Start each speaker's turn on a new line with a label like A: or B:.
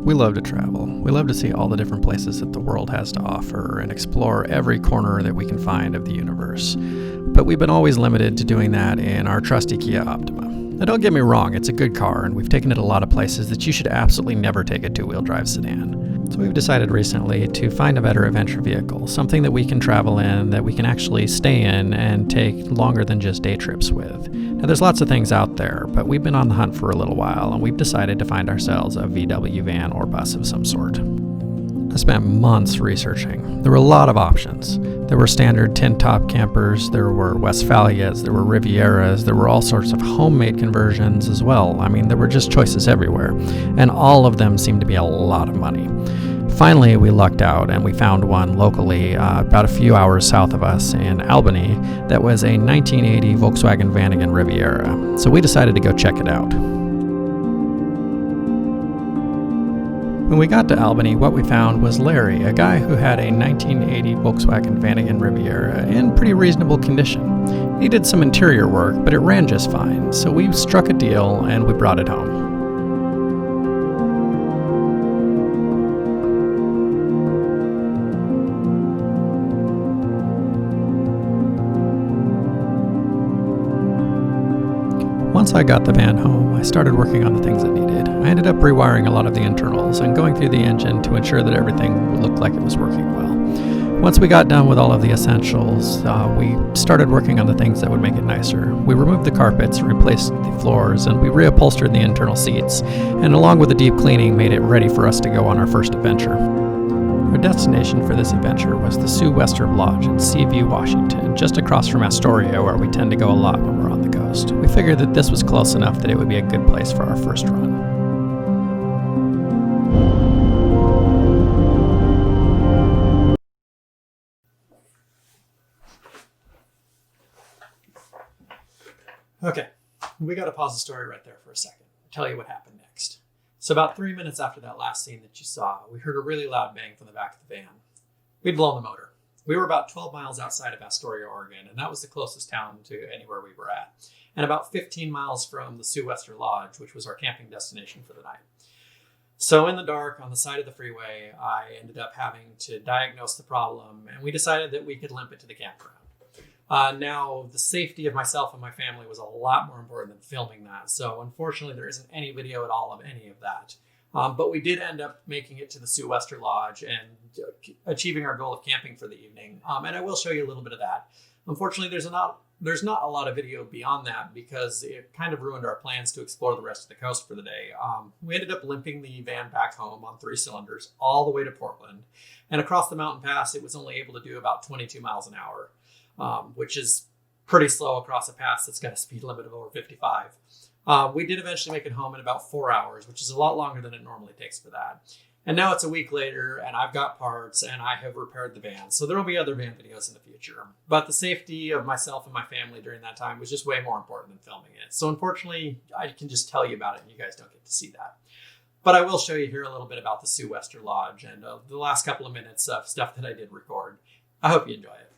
A: We love to travel. We love to see all the different places that the world has to offer and explore every corner that we can find of the universe. But we've been always limited to doing that in our trusty Kia Optima. Now don't get me wrong, it's a good car and we've taken it a lot of places that you should absolutely never take a two-wheel drive sedan. So we've decided recently to find a better adventure vehicle, something that we can travel in, that we can actually stay in and take longer than just day trips with. Now there's lots of things out there, but we've been on the hunt for a little while and we've decided to find ourselves a VW van or bus of some sort. I spent months researching. There were a lot of options. There were standard tin-top campers, there were Westphalias, there were Rivieras, there were all sorts of homemade conversions as well. I mean, there were just choices everywhere, and all of them seemed to be a lot of money. Finally, we lucked out and we found one locally about a few hours south of us in Albany that was a 1980 Volkswagen Vanagon Riviera. So we decided to go check it out. When we got to Albany, what we found was Larry, a guy who had a 1980 Volkswagen Vanagon Riviera in pretty reasonable condition. He did some interior work, but it ran just fine, so we struck a deal and we brought it home. Once I got the van home, I started working on the things it needed. I ended up rewiring a lot of the internals and going through the engine to ensure that everything looked like it was working well. Once we got done with all of the essentials, we started working on the things that would make it nicer. We removed the carpets, replaced the floors, and we reupholstered the internal seats, and along with the deep cleaning, made it ready for us to go on our first adventure. Our destination for this adventure was the Sue Wester Lodge in Seaview, Washington, just across from Astoria, where we tend to go a lot when we're on the coast. We figured that this was close enough that it would be a good place for our first run. Okay, we got to pause the story right there for a second and tell you what happened next. So about 3 minutes after that last scene that you saw, we heard a really loud bang from the back of the van. We'd blown the motor. We were about 12 miles outside of Astoria, Oregon, and that was the closest town to anywhere we were at, and about 15 miles from the Sue Wester Lodge, which was our camping destination for the night. So in the dark, on the side of the freeway, I ended up having to diagnose the problem, and we decided that we could limp it to the campground. Now, the safety of myself and my family was a lot more important than filming that. So unfortunately, there isn't any video at all of any of that. But we did end up making it to the Sue Wester Lodge and achieving our goal of camping for the evening. And I will show you a little bit of that. Unfortunately, there's not a lot of video beyond that because it kind of ruined our plans to explore the rest of the coast for the day. We ended up limping the van back home on 3 cylinders all the way to Portland. And across the mountain pass, it was only able to do about 22 miles an hour. Which is pretty slow across a pass that's got a speed limit of over 55. We did eventually make it home in about 4 hours, which is a lot longer than it normally takes for that. And now it's a week later, and I've got parts, and I have repaired the van. So there will be other van videos in the future. But the safety of myself and my family during that time was just way more important than filming it. So unfortunately, I can just tell you about it, and you guys don't get to see that. But I will show you here a little bit about the Sue Wester Lodge and the last couple of minutes of stuff that I did record. I hope you enjoy it.